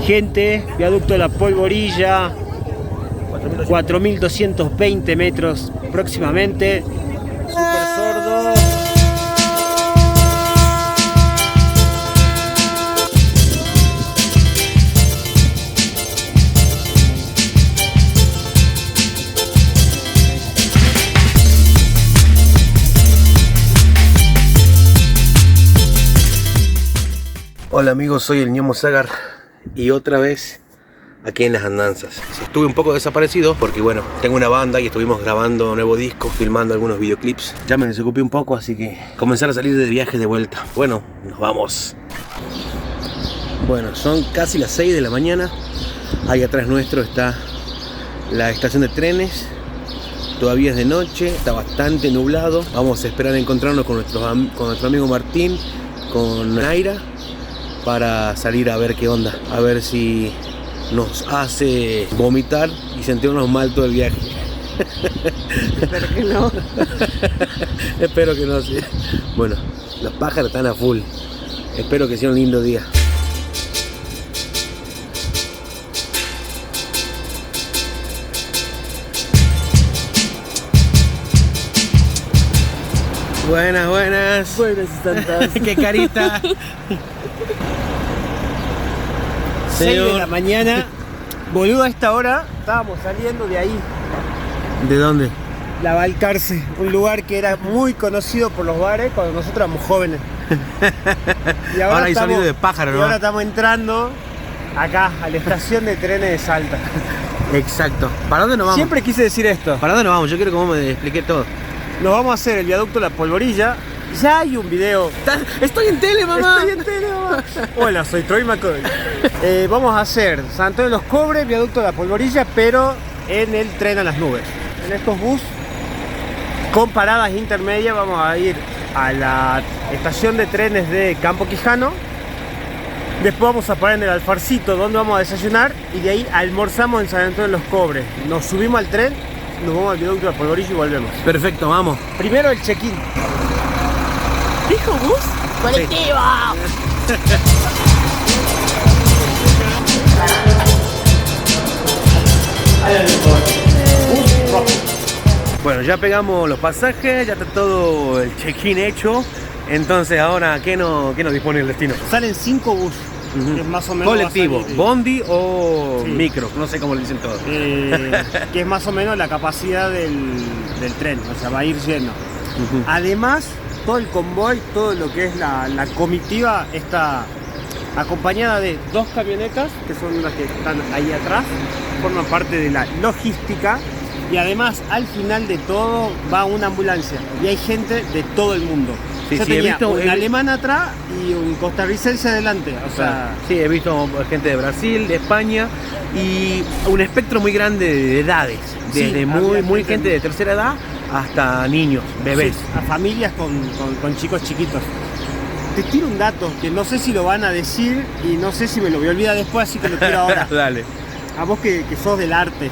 Gente, viaducto de la Polvorilla, 4.220 metros próximamente. Super sordo. Hola amigos, soy el Ñomo Sagar y otra vez aquí en las andanzas. Estuve un poco desaparecido porque bueno, tengo una banda y estuvimos grabando un nuevo disco, filmando algunos videoclips. Ya me desocupé un poco, así que comenzar a salir de viaje de vuelta. Bueno, nos vamos. Bueno, son casi las 6 de la mañana. Ahí atrás nuestro está la estación de trenes. Todavía es de noche, está bastante nublado. Vamos a esperar a encontrarnos con nuestro amigo Martín, con Naira, para salir a ver qué onda, a ver si nos hace vomitar y sentirnos mal todo el viaje. Espero que no. Espero que no, sí. Bueno, los pájaros están a full. Espero que sea un lindo día. Buenas, buenas. Buenas tantas. Qué carita. 6 de la mañana, boludo, a esta hora estábamos saliendo de ahí. ¿De dónde? La Balcarce, un lugar que era muy conocido por los bares cuando nosotros éramos jóvenes. Y ahora hay sonido de pájaro, ¿no? Y ahora estamos entrando acá a la estación de trenes de Salta. Exacto. ¿Para dónde nos vamos? Siempre quise decir esto. ¿Para dónde nos vamos? Yo quiero que vos me expliques todo. Nos vamos a hacer el viaducto de la Polvorilla. Ya hay un video. Estoy en tele, mamá. Estoy en tele, mamá. Hola, soy Troy McCoy. Vamos a hacer San Antonio de los Cobres, viaducto de la Polvorilla, pero en el tren a las nubes. En estos bus con paradas intermedias vamos a ir a la estación de trenes de Campo Quijano. Después vamos a parar en el Alfarcito, donde vamos a desayunar, y de ahí almorzamos en San Antonio de los Cobres. Nos subimos al tren, nos vamos al viaducto de la Polvorilla y volvemos. Perfecto, vamos. Primero el check-in. ¿Dijo bus? ¡Colectivo! Bueno, ya pegamos los pasajes, ya está todo el check-in hecho. Entonces ahora, ¿qué nos dispone el destino? Salen 5 bus. Que es más o menos colectivo, bondi o sí, micro, no sé cómo le dicen todos. Que es más o menos la capacidad del tren, o sea, va a ir lleno. Además, todo el convoy, todo lo que es la comitiva está acompañada de 2 camionetas, que son las que están ahí atrás, forman parte de la logística, y además al final de todo va una ambulancia y hay gente de todo el mundo. Sí, Yo sí, tenía he visto un alemán atrás y un costarricense adelante, o sea... Sí, he visto gente de Brasil, de España y un espectro muy grande de edades, desde sí, muy gente de tercera edad hasta niños, bebés. Sí, a familias con chicos chiquitos. Te tiro un dato que no sé si lo van a decir y no sé si me lo voy a olvidar después, así que lo tiro ahora. Dale. A vos que sos del arte,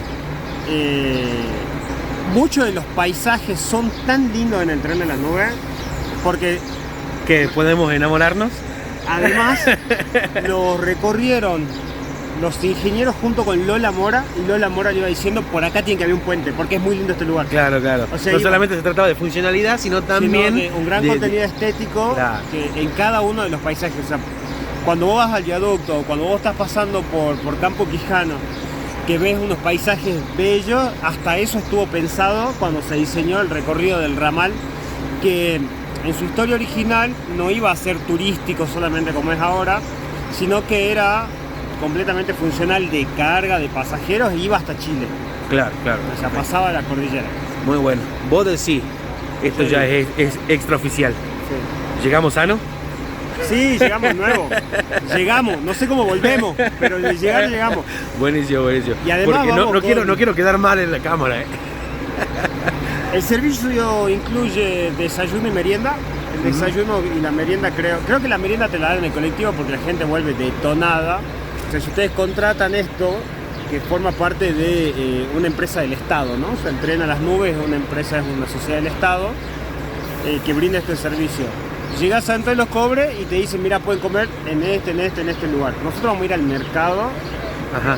muchos de los paisajes son tan lindos en el tren de las nubes, porque... ¿Que podemos enamorarnos? Además, lo recorrieron los ingenieros junto con Lola Mora, y Lola Mora le iba diciendo, por acá tiene que haber un puente, porque es muy lindo este lugar. Claro, claro. O sea, no solamente se trataba de funcionalidad, sino también de un gran contenido estético, claro, que en cada uno de los paisajes. O sea, cuando vos vas al viaducto, cuando vos estás pasando por Campo Quijano, que ves unos paisajes bellos, hasta eso estuvo pensado cuando se diseñó el recorrido del ramal, que en su historia original no iba a ser turístico solamente como es ahora, sino que era completamente funcional de carga de pasajeros y iba hasta Chile. Claro, claro. O sea, pasaba la cordillera. Muy bueno. Vos decís, esto sí, ya es extraoficial. Sí. ¿Llegamos sano? Sí, llegamos nuevo. Llegamos, no sé cómo volvemos, pero de llegar llegamos. Buenísimo, buenísimo. Y además porque no quiero quedar mal en la cámara. El servicio incluye desayuno y merienda. El desayuno y la merienda creo que la merienda te la dan en el colectivo porque la gente vuelve detonada. O sea, si ustedes contratan esto, que forma parte de una empresa del Estado, ¿no? O sea, el Tren a las Nubes es una empresa, es una sociedad del Estado que brinda este servicio. Llegás a Entre los Cobres y te dicen, mira, pueden comer en este lugar. Nosotros vamos a ir al mercado. Ajá.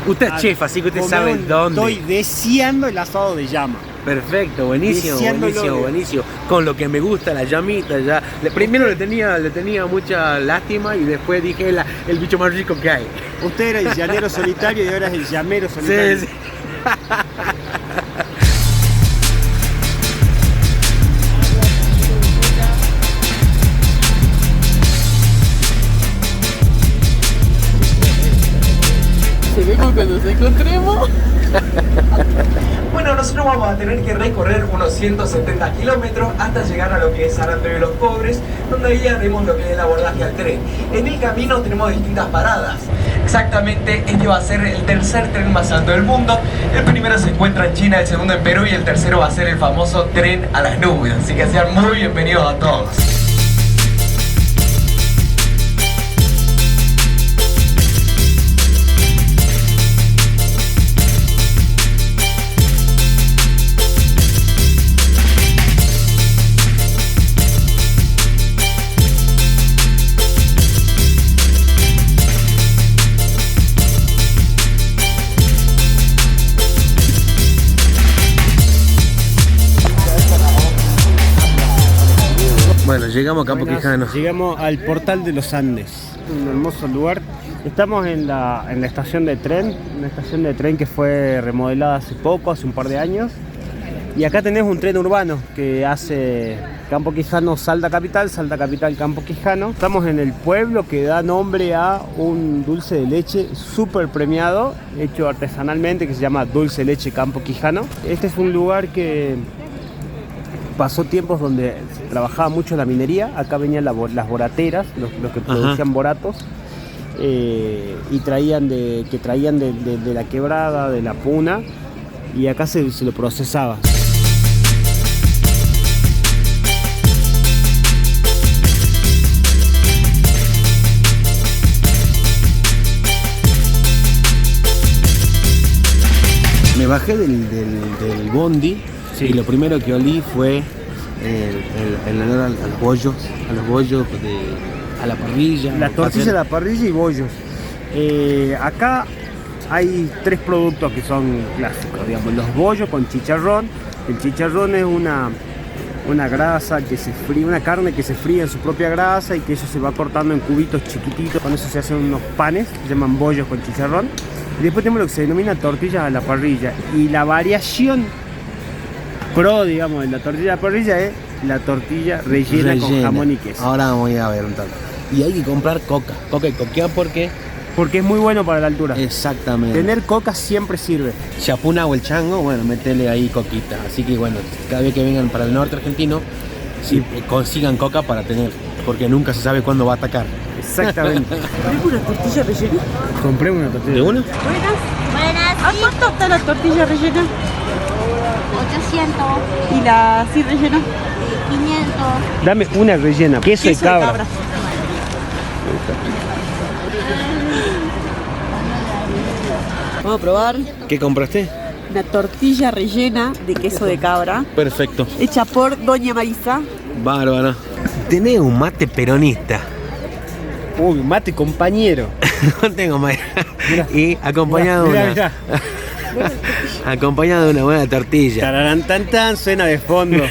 Usted es chef, así que usted sabe dónde. Estoy deseando el asado de llama. Perfecto, buenísimo, buenísimo. Con lo que me gusta, la llamita, ya. Primero le tenía mucha lástima y después dije el bicho más rico que hay. Usted era el llanero solitario y ahora es el llamero solitario. Sí. Se ve como cuando nos encontremos. Bueno, nosotros vamos a tener que recorrer unos 170 kilómetros hasta llegar a lo que es San Andrés de los Cobres, donde ahí haremos lo que es el abordaje al tren. En el camino tenemos distintas paradas. Exactamente, este va a ser el tercer tren más alto del mundo. El primero se encuentra en China, el segundo en Perú y el tercero va a ser el famoso tren a las nubes. Así que sean muy bienvenidos a todos. Bueno, llegamos a Campo Quijano. Llegamos al Portal de los Andes, un hermoso lugar. Estamos en la estación de tren, una estación de tren que fue remodelada hace poco, hace un par de años. Y acá tenés un tren urbano que hace Campo Quijano, Salta Capital, Salta Capital, Campo Quijano. Estamos en el pueblo que da nombre a un dulce de leche súper premiado, hecho artesanalmente, que se llama Dulce de Leche Campo Quijano. Este es un lugar que pasó tiempos donde se trabajaba mucho la minería. Acá venían las borateras, los que producían boratos, y traían de la quebrada, de la puna, y acá se lo procesaba. Me bajé del bondi. Sí. Y lo primero que olí fue el olor a los bollos a la parrilla. La tortilla a la parrilla y bollos. Acá hay tres productos que son clásicos, digamos, los bollos con chicharrón. El chicharrón es una grasa que se fríe, una carne que se fría en su propia grasa y que eso se va cortando en cubitos chiquititos. Con eso se hacen unos panes, se llaman bollos con chicharrón. Y después tenemos lo que se denomina tortilla a la parrilla. Y la variación pro, digamos, de la tortilla a la parrilla es la tortilla rellena con jamón y queso. Ahora voy a ver un tanto. Y hay que comprar coca y coquea porque es muy bueno para la altura. Exactamente. Tener coca siempre sirve. Chapuna o el chango, bueno, métele ahí coquita. Así que bueno, cada vez que vengan para el norte argentino, sí, consigan coca para tener, porque nunca se sabe cuándo va a atacar. Exactamente. ¿Tengo una tortilla rellena? Compremos una tortilla. ¿De una? Buenas. ¿A cuánto está la tortilla rellena? 800. ¿Y la así rellena? 500. Dame una rellena, queso de cabra. Vamos a probar ¿Qué compraste? una tortilla rellena de queso de cabra, Perfecto. hecha por Doña Marisa. Bárbara. Tenés un mate peronista. Uy, mate compañero. No tengo más. Y acompañado acompañado de una buena tortilla. Tararán tan tan, suena de fondo.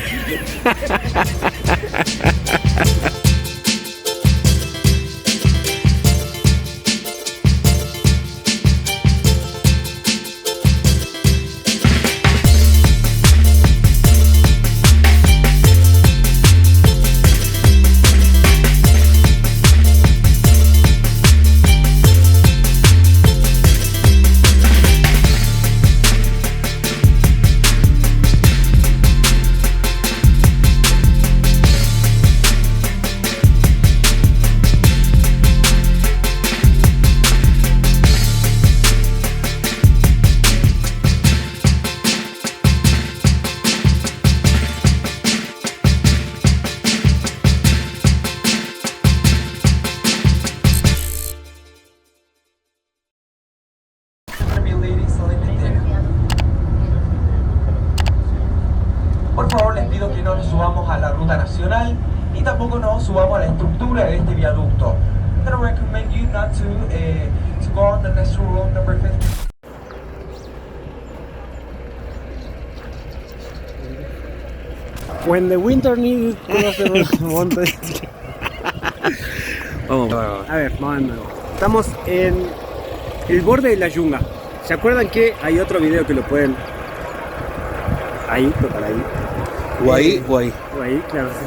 Por favor, les pido que no nos subamos a la ruta nacional y tampoco nos subamos a la estructura de este viaducto. I'm gonna recommend you not to go on the National Road number 50. When the winter needs cross the road. Vamos. A ver, vamos de nuevo. Estamos en el borde de la yunga. ¿Se acuerdan que hay otro video que lo pueden... Ahí, tocar ahí. O ahí, o ahí. O ahí, claro. Sí.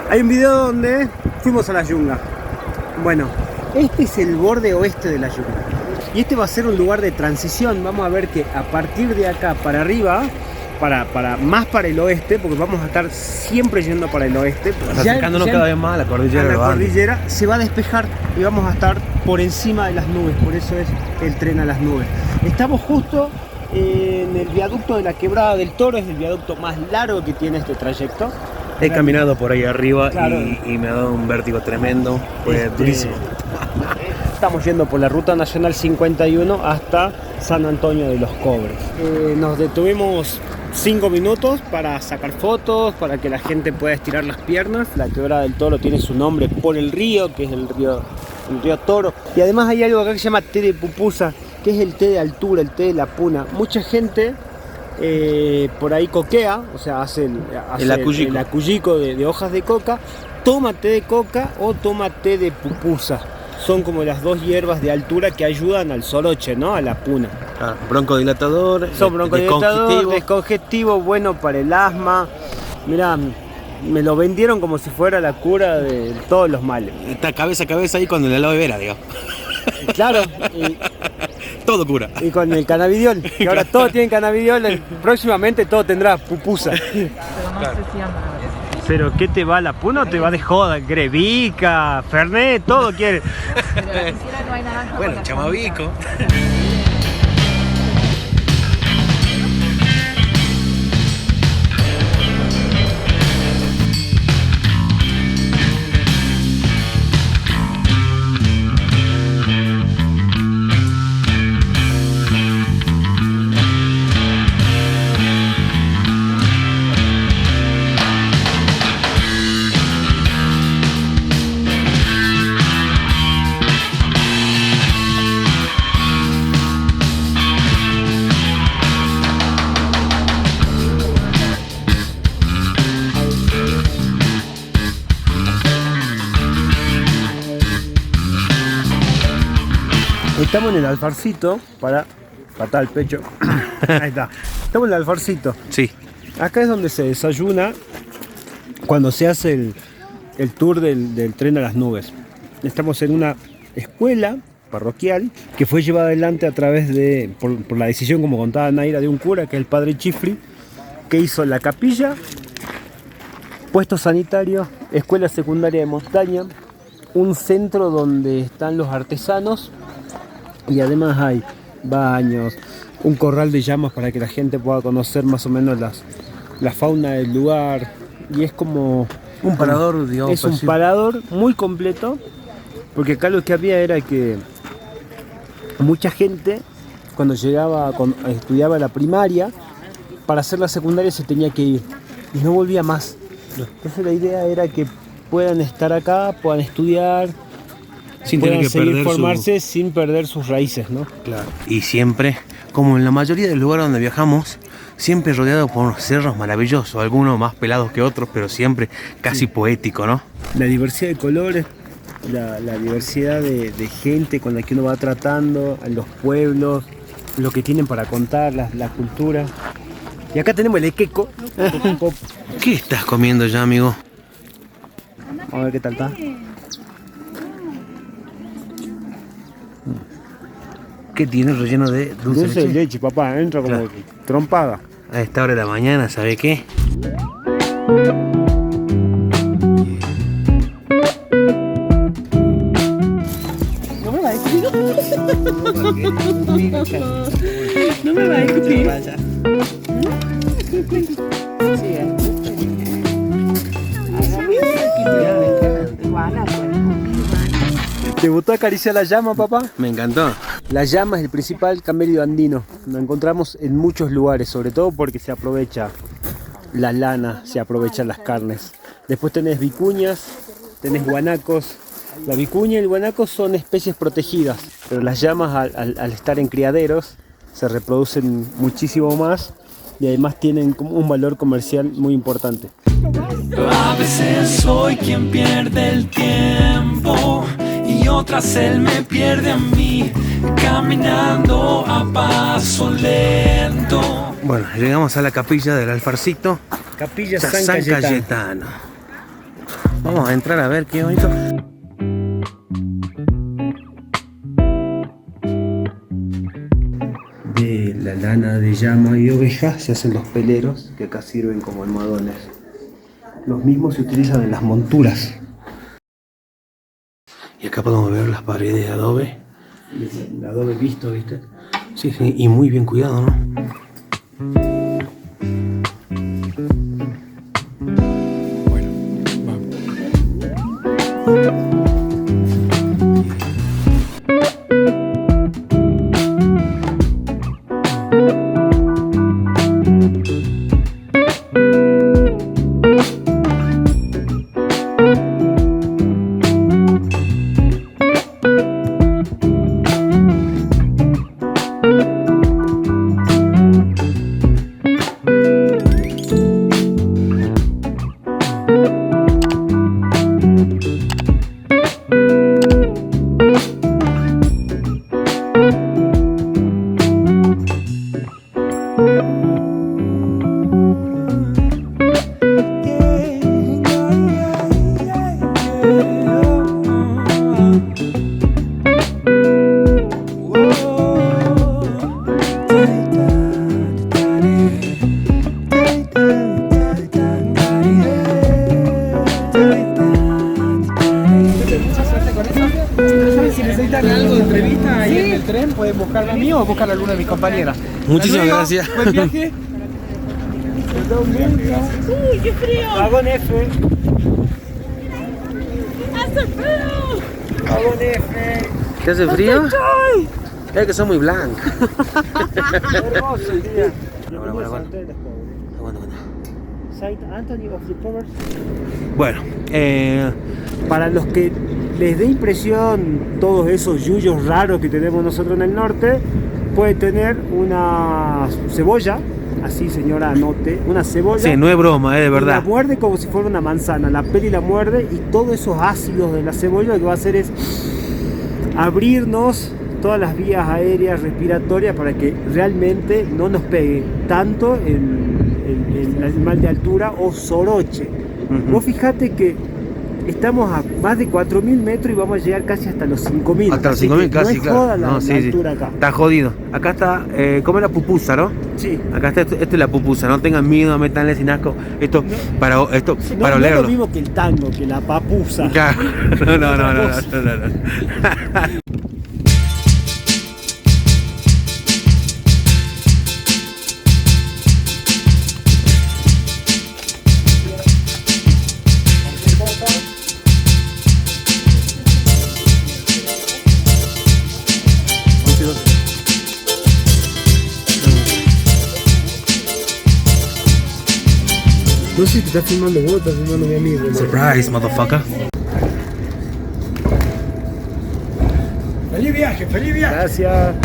Hay un video donde fuimos a la yunga. Bueno, este es el borde oeste de la yunga. Y este va a ser un lugar de transición. Vamos a ver que a partir de acá para arriba, más para el oeste, porque vamos a estar siempre yendo para el oeste. Acercándonos cada vez más a la cordillera. La cordillera se va a despejar y vamos a estar por encima de las nubes. Por eso es el tren a las nubes. Estamos justo en el viaducto de la Quebrada del Toro. Es el viaducto más largo que tiene este trayecto. He caminado por ahí arriba, claro, y me ha dado un vértigo tremendo. Fue durísimo. Estamos yendo por la Ruta Nacional 51 hasta San Antonio de los Cobres. Nos detuvimos 5 minutos para sacar fotos, para que la gente pueda estirar las piernas. La Quebrada del Toro tiene su nombre por el río, que es el río Toro. Y además hay algo acá que se llama té de pupusa, que es el té de altura, el té de la puna. Mucha gente por ahí coquea, o sea, hace el acullico de hojas de coca, toma té de coca o toma té de pupusa. Son como las dos hierbas de altura que ayudan al soroche, ¿no? A la puna. Ah, broncodilatador. Son broncodilatador, descongestivo, bueno para el asma. Mirá, me lo vendieron como si fuera la cura de todos los males. Está cabeza a cabeza ahí con el aloe vera, digamos. Claro. Todo cura. Y con el cannabidiol, que ahora todos tienen cannabidiol, próximamente todo tendrá pupusa. Claro. Pero ¿qué te va la puna o te va de joda? Grevica, Fernet, todo quiere. Bueno, chamabico. Estamos en el Alfarcito, para patar el pecho. Ahí está. Estamos en el Alfarcito. Sí. Acá es donde se desayuna cuando se hace el tour del tren a las nubes. Estamos en una escuela parroquial que fue llevada adelante a través de, por la decisión, como contaba Naira, de un cura, que es el padre Chifri, que hizo la capilla, puestos sanitarios, escuela secundaria de montaña, un centro donde están los artesanos. Y además hay baños, un corral de llamas para que la gente pueda conocer más o menos la fauna del lugar. Y es como un parador, digamos. Es un parador muy completo, porque acá lo que había era que mucha gente cuando estudiaba la primaria, para hacer la secundaria se tenía que ir y no volvía más. Entonces la idea era que puedan estar acá, puedan estudiar, sin puedan tener que seguir formarse sin perder sus raíces, ¿no? Claro. Y siempre, como en la mayoría de los lugares donde viajamos, siempre rodeado por unos cerros maravillosos, algunos más pelados que otros, pero siempre casi poético, ¿no? La diversidad de colores, la diversidad de gente con la que uno va tratando, los pueblos, lo que tienen para contar, la cultura. Y acá tenemos el equeco. ¿Qué estás comiendo ya, amigo? Vamos a ver qué tal está. ¿Qué tiene relleno de dulce de leche, papá, entra como claro, trompada. A esta hora de la mañana, ¿sabe qué? No me va a escupir. No me va a escupir. ¿Te gustó acariciar la llama, papá? Me encantó. La llama es el principal camello andino. Lo encontramos en muchos lugares, sobre todo porque se aprovecha la lana, se aprovechan las carnes. Después tenés vicuñas, tenés guanacos. La vicuña y el guanaco son especies protegidas, pero las llamas al estar en criaderos se reproducen muchísimo más y además tienen un valor comercial muy importante. A veces soy quien pierde el tiempo y otras él me pierde a mí, caminando a paso lento. Bueno, llegamos a la capilla del Alfarcito. Capilla San Cayetano. Vamos a entrar a ver qué bonito. De la lana de llama y de oveja se hacen los peleros, que acá sirven como almohadones. Los mismos se utilizan en las monturas. Y acá podemos ver las paredes de adobe. El adobe visto, ¿viste? Sí, sí, y muy bien cuidado, ¿no? Bueno, vamos. Si necesitan algo de entrevista ahí en el tren, pueden buscarme a mí o buscar a alguna de mis compañeras. Muchísimas gracias. Buen viaje. ¡Uy, qué frío! Vagón F. ¡Hace frío! Vagón F. ¿Te hace frío? Es que son muy blancos. Hermoso el día. Bueno. Saint Anthony of the Povers. Bueno, Para los que les dé impresión todos esos yuyos raros que tenemos nosotros en el norte, puede tener una cebolla, así señora anote, una cebolla. sí, no es broma, es de verdad. La muerde como si fuera una manzana, la pela y la muerde, y todos esos ácidos de la cebolla lo que va a hacer es abrirnos todas las vías aéreas respiratorias para que realmente no nos pegue tanto el mal de altura o soroche. Vos fijate que estamos a más de 4.000 metros y vamos a llegar casi hasta los 5.000. Hasta los Así 5.000 que casi, no es claro. joda la, No, la sí. altura acá. Está jodido. Acá está, ¿cómo es la pupusa, no? Sí. Acá está, esto es la pupusa, no tengan miedo, métanle sin asco. Esto, para No, para no es olerlo. lo mismo que el tango, que la papusa. Claro. No. No sé si te estás filmando vos o estás filmando mi amigo. Surprise, motherfucker. Feliz viaje, feliz viaje. Gracias.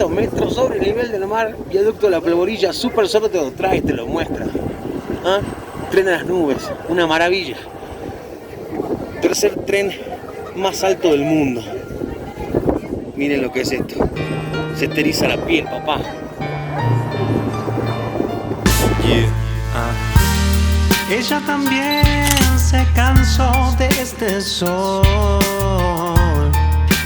metros sobre el nivel del mar, viaducto de la Polvorilla, súper solo te lo trae, te lo muestra. ¿Ah? Tren a las nubes, una maravilla. Tercer tren más alto del mundo. Miren lo que es esto. Se te eriza la piel, papá. Ella también se cansó de este sol.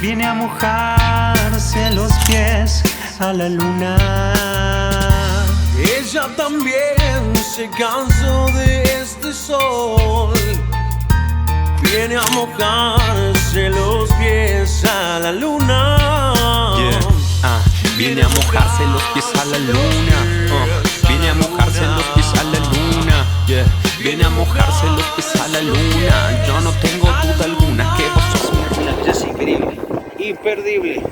Viene a mojarse los pies a la luna. Ella también se cansó de este sol. Viene a mojarse los pies a la luna. Viene a mojarse los pies a la luna. Viene a mojarse los pies a la luna. Viene a mojarse los pies a la luna. Yo no tengo duda alguna que vos sos Una belleza increíble. Imperdible.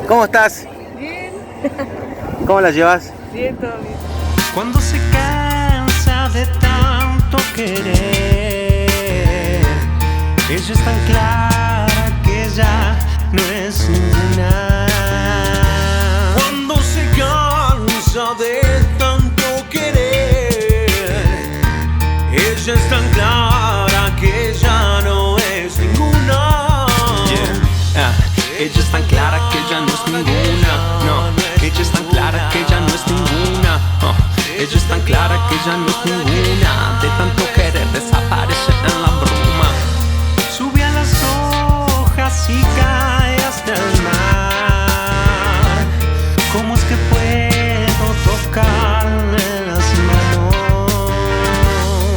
¿Cómo estás? Bien. ¿Cómo la llevas? Bien, todo bien. Cuando se cansa de tanto querer, ella es tan clara que ya no es ninguna. Cuando se cansa de tanto querer, ella es tan clara que ya no es ninguna. Ella es tan clara que ya no es ninguna. No, ella es tan clara que ya no es ninguna. Ella es tan clara que ya no es ninguna. De tanto querer desaparece en la bruma. Sube a las hojas y cae hasta el mar. ¿Cómo es que puedo tocarle las manos?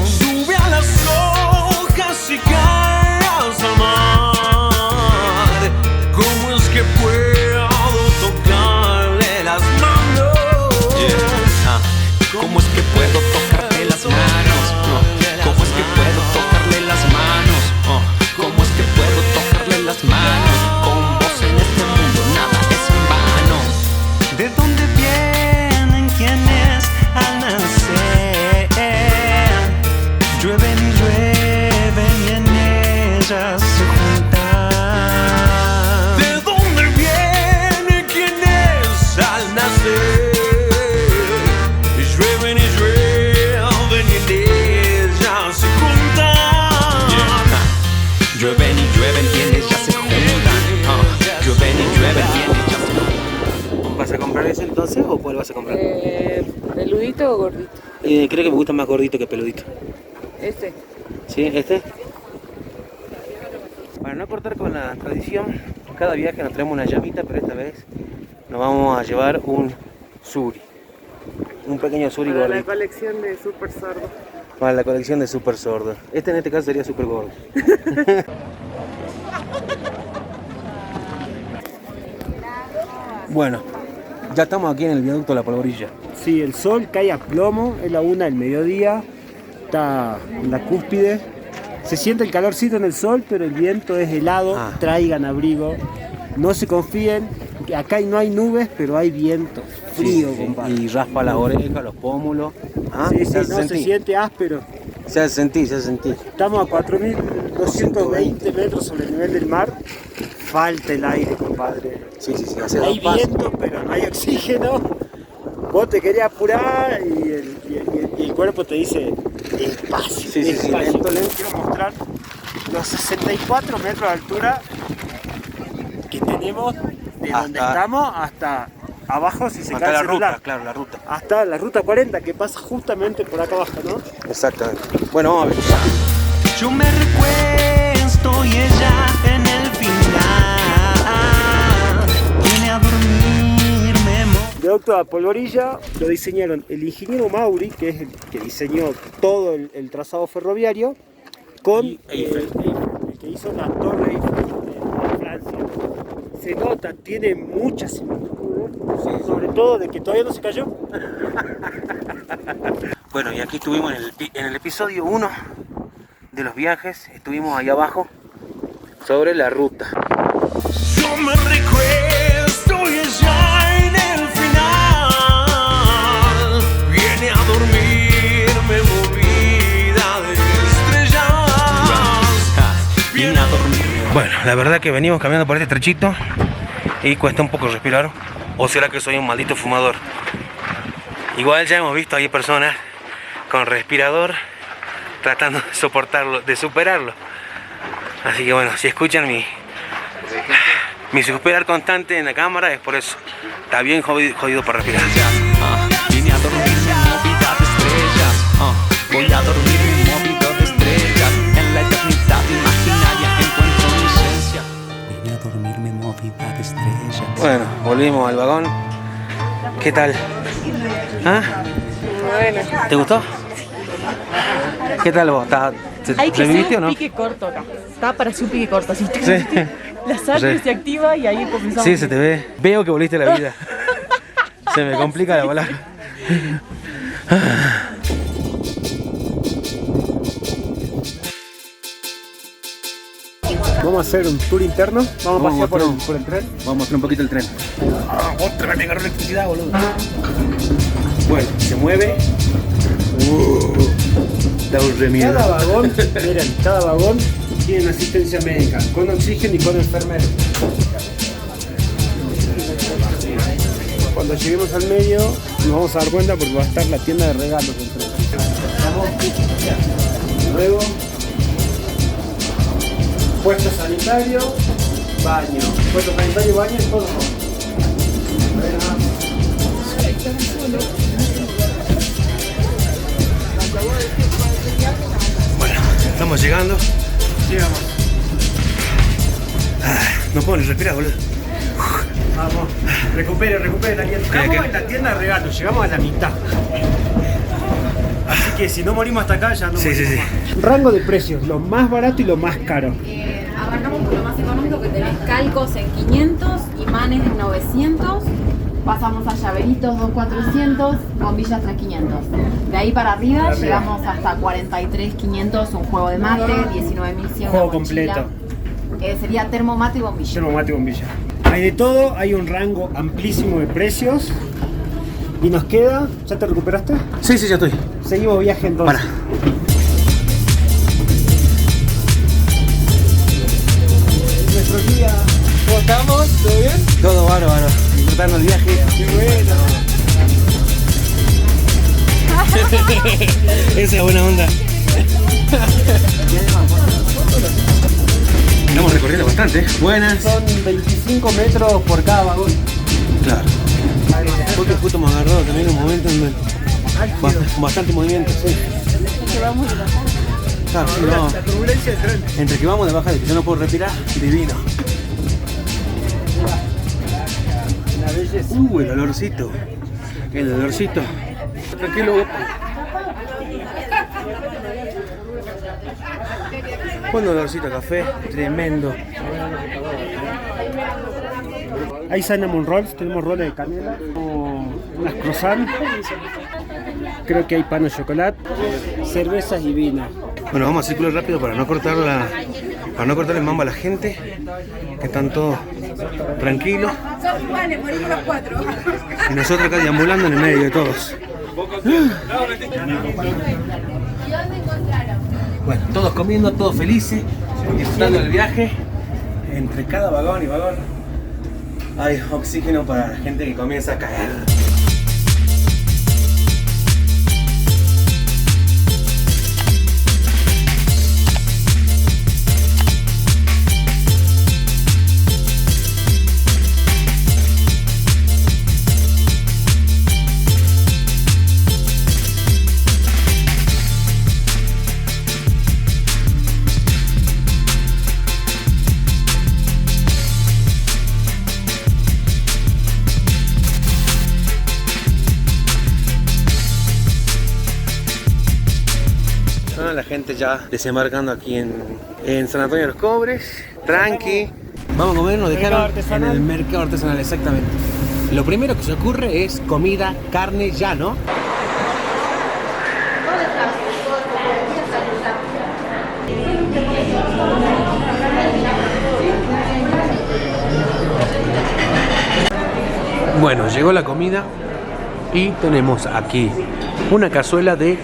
Sube a las hojas y cae hasta el mar. ¿Cómo es que puedo tocarle las manos? ¿Cómo es que puedo tocarle las manos? ¿Cómo es que puedo tocarle las manos? ¿Cómo es que puedo tocarle las manos? Con vos en este mundo nada es en vano. ¿De dónde vienen quienes al nacer llueven y llueven y en ellas se juntan? ¿De dónde vienen quienes al nacer llueven y llueven y en ellas se juntan? Llueven y llueven y en ellas se juntan. Llueven y llueven y en ellas se juntan. ¿Vas a comprar ese entonces o cuál vas a comprar? ¿Peludito o gordito? Creo que me gusta más gordito que peludito. Este. ¿Sí? ¿Este? Para no cortar con la tradición, cada viaje nos traemos una llamita, pero esta vez nos vamos a llevar un suri. Un pequeño suri Para la gordito. colección de Super Sordo. Para la colección de super sordo. Este en este caso sería super gordo. Bueno, ya estamos aquí en el viaducto de la Polvorilla. Sí, el sol cae a plomo, es la 1 del mediodía, está en la cúspide. Se siente el calorcito en el sol, pero el viento es helado, traigan abrigo. No se confíen, que acá no hay nubes, pero hay viento, frío, compadre. Y raspa las orejas, los pómulos. Sí, se siente áspero. Se hace sentir, se hace sentir. Estamos a 4.220 metros sobre el nivel del mar. Falta el aire, compadre. Sí, hace Hay dos pasos. viento, pero no hay oxígeno. Vos te querías apurar y el cuerpo te dice despacio, Sí, despacio. lento. Quiero mostrar los 64 metros de altura que tenemos de donde estamos hasta abajo, si se Hasta cae la el celular. ruta, claro, la ruta. Hasta la ruta 40 que pasa justamente por acá abajo, ¿no? Exactamente. Bueno, vamos a ver. Yo me recuesto y ella en el final viene a dormirme. Viaducto de la Polvorilla lo diseñaron el ingeniero Mauri, que es el que diseñó todo el trazado ferroviario, con el que hizo la Torre Eiffel de Francia. Se nota, tiene muchas similitudes, sobre todo de que todavía no se cayó. Bueno, y aquí estuvimos en el episodio 1 de los viajes. Estuvimos ahí abajo sobre la ruta. Yo me recuesto y ella en el final viene a dormirme movida de estrellas. Viene a dormir. Bueno, la verdad que venimos caminando por este trechito y cuesta un poco respirar. ¿O será que soy un maldito fumador? Igual ya hemos visto ahí personas con respirador tratando de soportarlo, de superarlo. Así que bueno, si escuchan Mi suspirar constante en la cámara es por eso. Está bien jodido para respirar. Vine a dormirme en movida de estrellas. Voy a dormirme en movida de estrellas. En la eternidad imaginaria encuentro mi esencia. Vine a dormirme en movida de estrellas. Bueno, volvimos al vagón. ¿Qué tal? ¿Ah? ¿Te gustó? ¿Qué tal vos? Hay que ¿Reviviste hacer o no? un pique corto acá. Está para hacer un pique corto. Así, Sí. la sangre Sí. se activa y ahí comenzamos. Sí, se te ve. Veo que volviste a la vida. Se me complica la palabra. Vamos a hacer un tour interno. Vamos a pasear por el tren. Vamos a mostrar un poquito el tren. Otra vez me agarró electricidad, boludo. Bueno, se mueve. Da un remiedo. Cada vagón, miren, cada vagón tiene una asistencia médica, con oxígeno y con enfermero. Cuando lleguemos al medio nos vamos a dar cuenta porque va a estar la tienda de regalos del tren. Luego, puesto sanitario, baño. Puesto sanitario, baño y todo. Bueno, estamos llegando. Llegamos. No puedo ni respirar, boludo. Vamos, recupere la tienda. Estamos en la tienda de regalos, llegamos a la mitad. Así que si no morimos hasta acá, ya no Sí, morimos sí, más. Rango de precios, lo más barato y lo más caro. Arrancamos por lo más económico, que tenés calcos en 500, imanes en 900, pasamos a llaveritos 2.400, bombillas 3.500. De ahí para arriba llegamos hasta 43.500, un juego de mate, 19.100 Juego una mochila. completo. Sería termo, mate y bombilla. Termo, mate y bombilla. Hay de todo, hay un rango amplísimo de precios. Y nos queda, ¿ya te recuperaste? Sí, sí, ya estoy. Seguimos viaje entonces. Para. Nuestro día, ¿cómo estamos? ¿Todo bien? Todo bárbaro. Disfrutando el viaje. Qué bueno. Esa es buena onda. Estamos recorriendo bastante. Buenas. Son 25 metros por cada vagón. Claro. Porque justo me agarró también un momento en bastante movimiento. Sí. Claro, sí, no. La turbulencia del tren. Entre que vamos de baja y que yo no puedo respirar, divino. La belleza. El olorcito. El olorcito. Tranquilo. Un olorcito a café, tremendo. Hay cinnamon rolls, tenemos roles de canela, unas croissants, creo que hay pan de chocolate, cervezas y vino. Bueno, vamos a circular rápido para no cortar el mambo a la gente, que están todos tranquilos. Y nosotros acá deambulando en el medio de todos. Bueno, todos comiendo, todos felices, disfrutando del viaje. Entre cada vagón y vagón hay oxígeno para la gente que comienza a caer. La gente ya desembarcando aquí en San Antonio de los Cobres, tranqui. Vamos a comer, nos dejaron en el mercado artesanal, exactamente. Lo primero que se ocurre es comida, carne ya, ¿no? Bueno, llegó la comida y tenemos aquí una cazuela de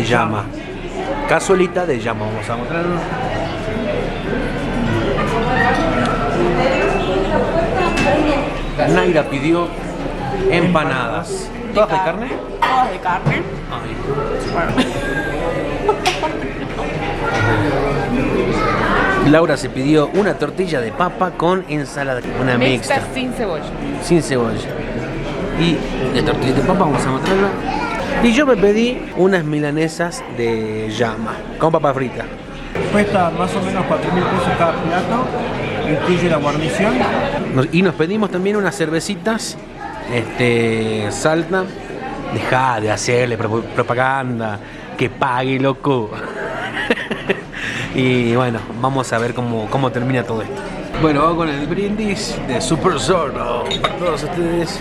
llama. Cazuelita de llama, vamos a mostrarlo. Naira pidió empanadas. ¿Todas de carne? Todas de carne. Laura se pidió una tortilla de papa con ensalada, una mixta. sin cebolla. Sin cebolla. Y de tortilla de papa vamos a mostrarla. Y yo me pedí unas milanesas de llama con papa frita. Cuesta más o menos 4.000 pesos cada plato, incluye la guarnición. Y nos pedimos también unas cervecitas, Salta. Dejá de hacerle propaganda, que pague, loco. Y bueno, vamos a ver cómo termina todo esto. Bueno, vamos con el brindis de Super Sordo para todos ustedes.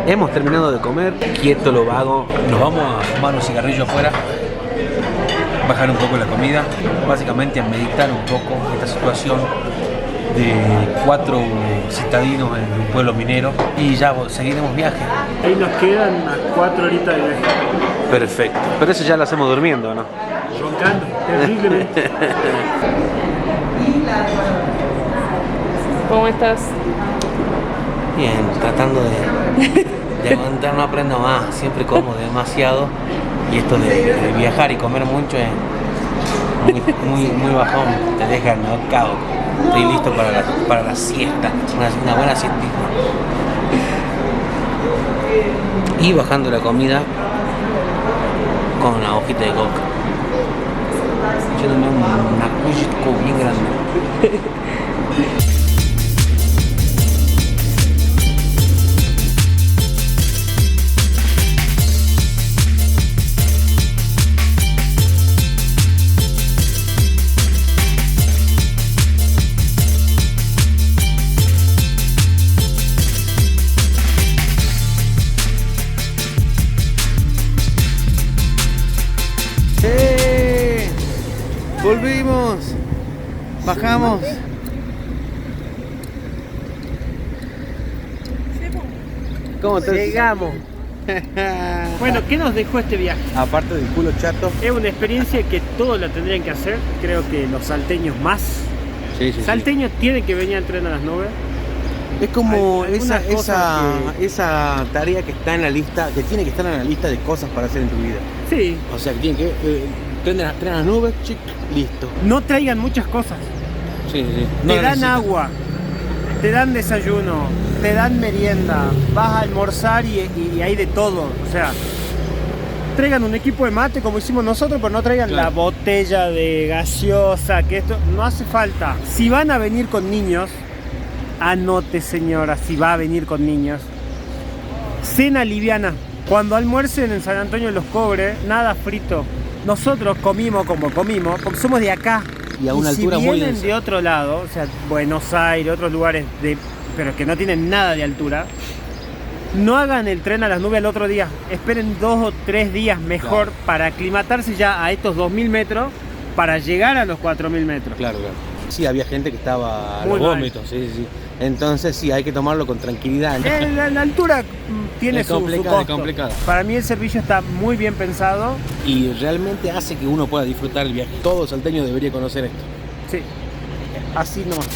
Hemos terminado de comer, quieto lo vago. Nos vamos a fumar un cigarrillo afuera, bajar un poco la comida, básicamente a meditar un poco esta situación de 4 citadinos en un pueblo minero y ya seguiremos viaje. Ahí nos quedan unas 4 horitas de viaje. Perfecto, pero eso ya lo hacemos durmiendo, ¿no? Roncando, terriblemente. ¿Cómo estás? Bien, tratando de aguantar, no aprendo más, siempre como demasiado y esto de viajar y comer mucho es muy bajón, te deja knockout. Estoy listo para la siesta, una buena siestita. Y bajando la comida con una hojita de coca. Echándome una cuchillo bien grande. Volvimos, bajamos. ¿Cómo estás? Llegamos. Bueno, ¿qué nos dejó este viaje? Aparte del culo chato. Es una experiencia que todos la tendrían que hacer, creo que los salteños más. Sí. Salteños tienen que venir al Tren a las Nubes. Es como Hay esa tarea que está en la lista, que tiene que estar en la lista de cosas para hacer en tu vida. Sí. O sea, que tiene que tren a las nubes, chic, listo. No traigan muchas cosas. Sí. Te dan agua, te dan desayuno, te dan merienda, vas a almorzar y hay de todo. O sea, traigan un equipo de mate como hicimos nosotros, pero no traigan la botella de gaseosa, que esto no hace falta. Si van a venir con niños, anote, señora, si va a venir con niños, cena liviana. Cuando almuercen en San Antonio los Cobres, nada frito. Nosotros comimos como comimos, porque somos de acá. Y a una altura si muy vienen densa. de otro lado, o sea, Buenos Aires, otros lugares, pero que no tienen nada de altura, no hagan el Tren a las Nubes al otro día. Esperen 2 o 3 días mejor para aclimatarse ya a estos 2.000 metros para llegar a los 4.000 metros. Claro. Sí, había gente que estaba a los Muy mal. vómitos, sí. Entonces sí, hay que tomarlo con tranquilidad. La altura tiene Es su complicado, costo. es complicado. Para mí el servicio está muy bien pensado. Y realmente hace que uno pueda disfrutar el viaje. Todo salteño debería conocer esto. Sí, así nomás.